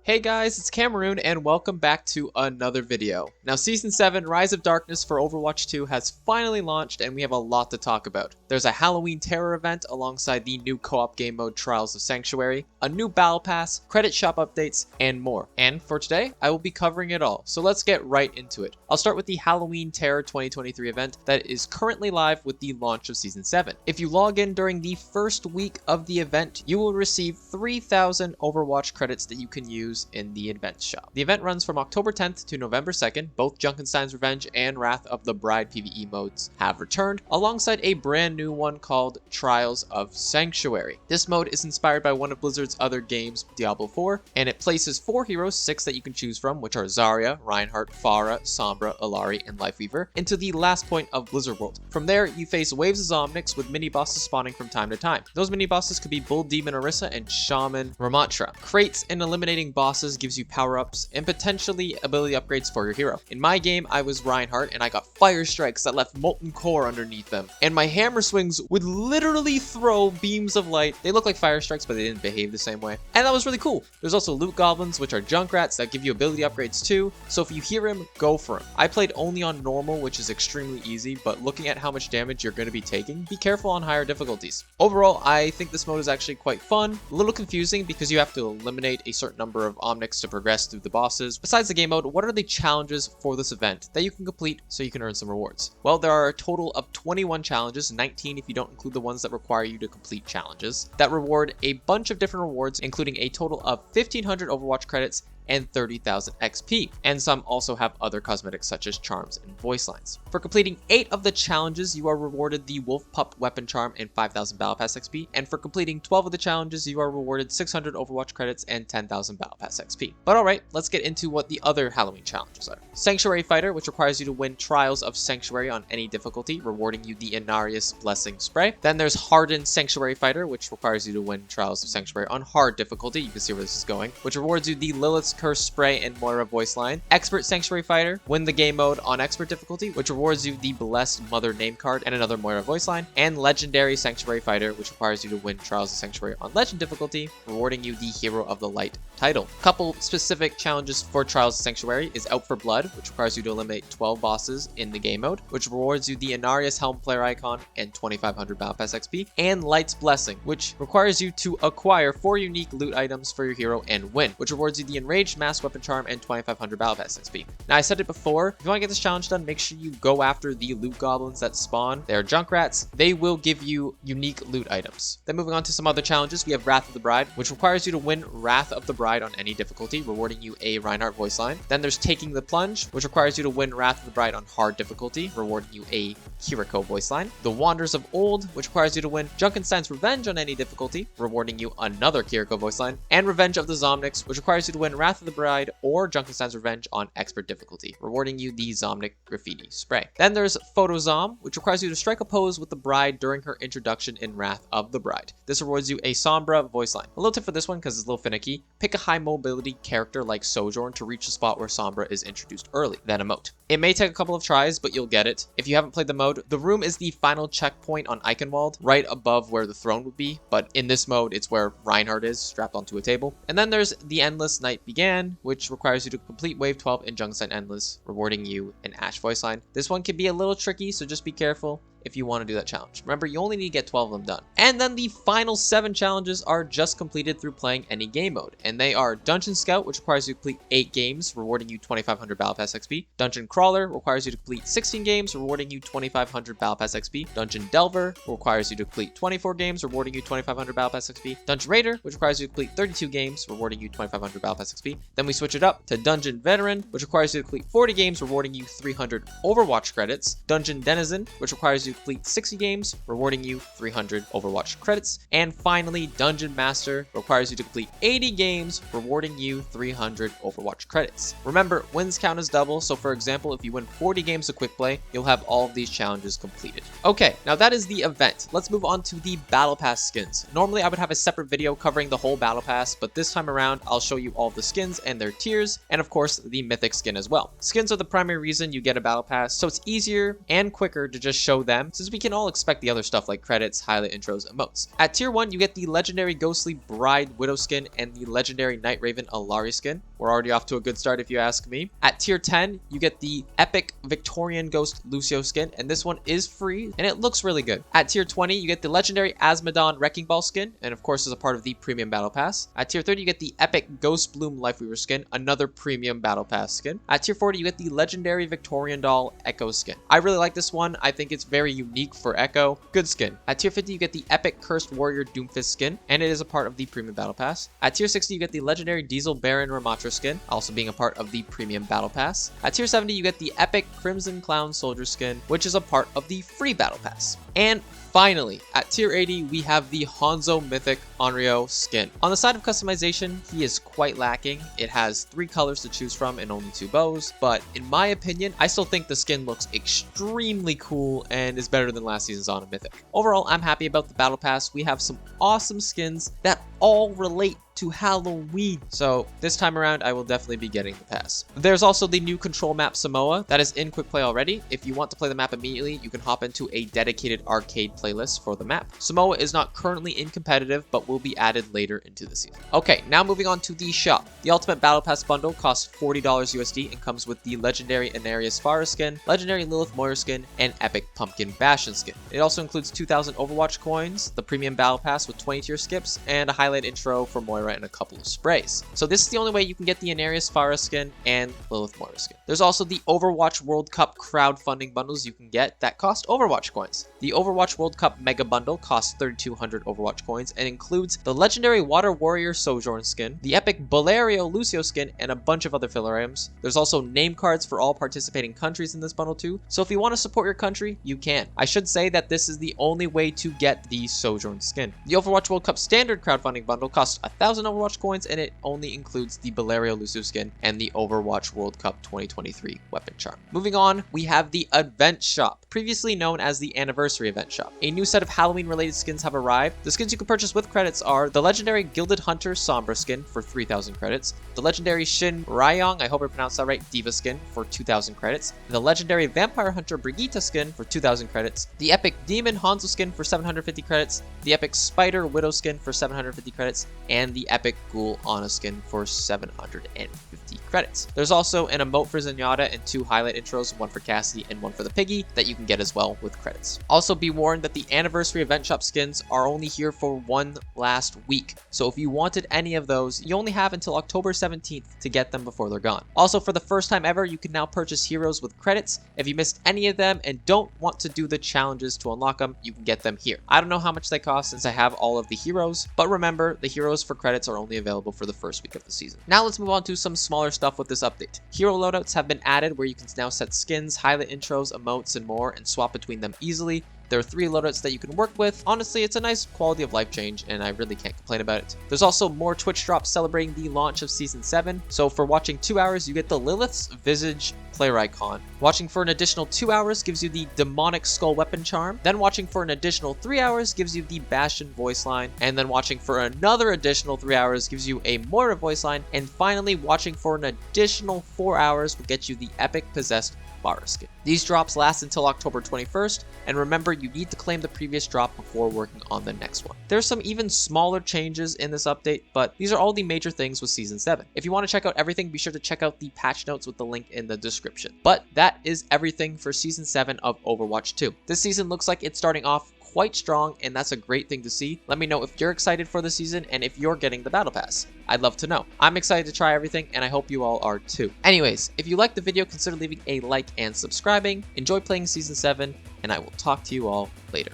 Hey guys, it's Cameroon and welcome back to another video. Now Season 7 Rise of Darkness for Overwatch 2 has finally launched and we have a lot to talk about. There's a Halloween Terror event alongside the new co-op game mode Trials of Sanctuary, a new battle pass, credit shop updates, and more. And for today, I will be covering it all, so let's get right into it. I'll start with the Halloween Terror 2023 event that is currently live with the launch of Season 7. If you log in during the first week of the event, you will receive 3,000 Overwatch credits that you can use in the event shop. The event runs from October 10th to November 2nd. Both Junkenstein's Revenge and Wrath of the Bride PvE modes have returned, alongside a brand new one called Trials of Sanctuary. This mode is inspired by one of Blizzard's other games, Diablo 4, and it places 4 heroes, 6 that you can choose from, which are Zarya, Reinhardt, Pharah, Sombra, Illari, and Lifeweaver, into the last point of Blizzard World. From there, you face waves of Omnics with mini-bosses spawning from time to time. Those mini-bosses could be Bull Demon Orisa and Shaman Ramatra. Crates and eliminating bosses gives you power-ups and potentially ability upgrades for your hero. In my game, I was Reinhardt and I got fire strikes that left molten core underneath them. And my hammer swings would literally throw beams of light. They look like fire strikes, but they didn't behave the same way. And that was really cool. There's also loot goblins, which are junkrats that give you ability upgrades too. So if you hear him, go for him. I played only on normal, which is extremely easy, but looking at how much damage you're going to be taking, be careful on higher difficulties. Overall, I think this mode is actually quite fun. A little confusing because you have to eliminate a certain number of Omnics to progress through the bosses. Besides the game mode, what are the challenges for this event that you can complete so you can earn some rewards? Well, there are a total of 21 challenges, 19 if you don't include the ones that require you to complete challenges, that reward a bunch of different rewards, including a total of 1,500 Overwatch credits and 30,000 XP, and some also have other cosmetics such as charms and voice lines. For completing 8 of the challenges, you are rewarded the Wolf Pup Weapon Charm and 5,000 Battle Pass XP, and for completing 12 of the challenges, you are rewarded 600 Overwatch credits and 10,000 Battle Pass XP. But alright, let's get into what the other Halloween challenges are. Sanctuary Fighter, which requires you to win Trials of Sanctuary on any difficulty, rewarding you the Inarius Blessing Spray. Then there's Hardened Sanctuary Fighter, which requires you to win Trials of Sanctuary on hard difficulty. You can see where this is going, which rewards you the Lilith's Curse Spray and Moira voice line. Expert Sanctuary Fighter, win the game mode on expert difficulty, which rewards you the Blessed Mother name card and another Moira voice line. And Legendary Sanctuary Fighter, which requires you to win Trials of Sanctuary on legend difficulty, rewarding you the Hero of the Light title. Couple specific challenges for Trials of Sanctuary is Out for Blood, which requires you to eliminate 12 bosses in the game mode, which rewards you the Inarius Helm player icon and 2,500 Battle Pass XP. And Light's Blessing, which requires you to acquire 4 unique loot items for your hero and win, which rewards you the Enraged Mass Weapon Charm and 2,500 Battle Pass XP. Now, I said it before, if you want to get this challenge done, make sure you go after the loot goblins that spawn. They are junkrats. They will give you unique loot items. Then moving on to some other challenges, we have Wrath of the Bride, which requires you to win Wrath of the Bride on any difficulty, rewarding you a Reinhardt voice line. Then there's Taking the Plunge, which requires you to win Wrath of the Bride on hard difficulty, rewarding you a Kiriko voice line. The Wanderers of Old, which requires you to win Junkenstein's Revenge on any difficulty, rewarding you another Kiriko voice line. And Revenge of the Zomnics, which requires you to win Wrath of the Bride or Junkenstein's Revenge on expert difficulty, rewarding you the Zomnic Graffiti Spray. Then there's Photozom, which requires you to strike a pose with the bride during her introduction in Wrath of the Bride. This rewards you a Sombra voice line. A little tip for this one, because it's a little finicky, pick a high mobility character like Sojourn to reach the spot where Sombra is introduced early, then emote. It may take a couple of tries, but you'll get it. If you haven't played the mode, the room is the final checkpoint on Eichenwald, right above where the throne would be, but in this mode, it's where Reinhardt is, strapped onto a table. And then there's The Endless Night Began, which requires you to complete Wave 12 in Junkenstein Endless, rewarding you an Ashe voice line. This one can be a little tricky, so just be careful if you want to do that challenge. Remember, you only need to get 12 of them done. And then the final 7 challenges are just completed through playing any game mode, and they are Dungeon Scout, which requires you to complete 8 games, rewarding you 2,500 Battle Pass XP. Dungeon Crawler requires you to complete 16 games, rewarding you 2,500 Battle Pass XP. Dungeon Delver requires you to complete 24 games, rewarding you 2,500 Battle Pass XP. Dungeon Raider, which requires you to complete 32 games, rewarding you 2,500 Battle Pass XP. Then we switch it up to Dungeon Veteran, which requires you to complete 40 games, rewarding you 300 Overwatch credits. Dungeon Denizen, which requires you to complete 60 games, rewarding you 300 Overwatch credits. And finally, Dungeon Master requires you to complete 80 games, rewarding you 300 Overwatch credits. Remember, wins count as double, so for example, if you win 40 games of quick play, you'll have all of these challenges completed. Okay, now that is the event. Let's move on to the Battle Pass skins. Normally, I would have a separate video covering the whole Battle Pass, but this time around, I'll show you all of the skins and their tiers, and of course, the Mythic skin as well. Skins are the primary reason you get a Battle Pass, so it's easier and quicker to just show them them, since we can all expect the other stuff like credits, highlight intros, emotes. At tier 1, you get the legendary Ghostly Bride Widow skin and the legendary Night Raven Alari skin. We're already off to a good start if you ask me. At tier 10, you get the epic Victorian Ghost Lucio skin, and this one is free, and it looks really good. At tier 20, you get the legendary Asmodon Wrecking Ball skin, and of course is a part of the premium battle pass. At tier 30, you get the epic Ghost Bloom Lifeweaver skin, another premium battle pass skin. At tier 40, you get the legendary Victorian Doll Echo skin. I really like this one. I think it's very unique for Echo. Good skin. At tier 50, you get the epic Cursed Warrior Doomfist skin, and it is a part of the premium battle pass. At tier 60, you get the legendary Diesel Baron Ramatra skin, also being a part of the premium battle pass. At tier 70, you get the epic Crimson Clown Soldier skin, which is a part of the free battle pass. And finally, at tier 80, we have the Hanzo Mythic Onryo skin. On the side of customization, he is quite lacking. It has 3 colors to choose from and only 2 bows, but in my opinion, I still think the skin looks extremely cool and is better than last season's on a Mythic. Overall, I'm happy about the battle pass. We have some awesome skins that all relate to Halloween. So this time around, I will definitely be getting the pass. There's also the new control map Samoa that is in quick play already. If you want to play the map immediately, you can hop into a dedicated arcade playlist for the map. Samoa is not currently in competitive, but will be added later into the season. Okay, now moving on to the shop. The Ultimate Battle Pass bundle costs $40 USD and comes with the legendary Anarius Farah skin, legendary Lilith Moira skin, and epic Pumpkin Bastion skin. It also includes 2,000 Overwatch coins, the premium battle pass with 20 tier skips, and a highlight intro for Moira and a couple of sprays. So this is the only way you can get the Anarius Farah skin and Lilith Moira skin. There's also the Overwatch World Cup crowdfunding bundles you can get that cost Overwatch coins. The Overwatch World Cup Mega Bundle costs 3,200 Overwatch coins and includes the legendary Water Warrior Sojourn skin, the epic Valerio Lucio skin, and a bunch of other filler items. There's also name cards for all participating countries in this bundle too, so if you want to support your country, you can. I should say that this is the only way to get the Sojourn skin. The Overwatch World Cup Standard crowdfunding bundle costs 1,000 Overwatch coins, and it only includes the Valerio Lucio skin and the Overwatch World Cup 2023 weapon charm. Moving on, we have the Event Shop, previously known as the Anniversary Event Shop. A new set of Halloween related skins have arrived. The skins you can purchase with credits are the legendary Gilded Hunter Sombra skin for 3,000 credits, the legendary Shin Ryong, I hope I pronounced that right, Diva skin for 2,000 credits, the legendary Vampire Hunter Brigitte skin for 2,000 credits, the epic Demon Hanzo skin for 750 credits, the epic Spider Widow skin for 750 credits, and the epic Ghoul Ana skin for 750 credits. There's also an emote for Zenyatta and 2 highlight intros, one for Cassidy and one for the Piggy, that you can get as well with credits. Also be warned that the Anniversary Event Shop skins are only here for one last week, so if you wanted any of those, you only have until October 17th to get them before they're gone. Also, for the first time ever, you can now purchase heroes with credits. If you missed any of them and don't want to do the challenges to unlock them, you can get them here. I don't know how much they cost since I have all of the heroes, but remember, the heroes for credits are only available for the first week of the season. Now let's move on to some smaller stuff with this update. Hero loadouts have been added where you can now set skins, highlight intros, emotes, and more, and swap between them easily. There are 3 loadouts that you can work with. Honestly, it's a nice quality of life change, and I really can't complain about it. There's also more Twitch drops celebrating the launch of Season 7. So for watching 2 hours, you get the Lilith's Visage player icon. Watching for an additional 2 hours gives you the Demonic Skull weapon charm. Then watching for an additional 3 hours gives you the Bastion voice line. And then watching for another additional 3 hours gives you a Moira voice line. And finally, watching for an additional 4 hours will get you the Epic Possessed Farah skin. These drops last until October 21st, and remember, you need to claim the previous drop before working on the next one. There's some even smaller changes in this update, but these are all the major things with Season 7. If you want to check out everything, be sure to check out the patch notes with the link in the description. But that is everything for Season 7 of Overwatch 2. This season looks like it's starting off quite strong, and that's a great thing to see. Let me know if you're excited for the season and if you're getting the battle pass. I'd love to know. I'm excited to try everything, and I hope you all are too. Anyways, if you liked the video, consider leaving a like and subscribing. Enjoy playing Season 7, and I will talk to you all later.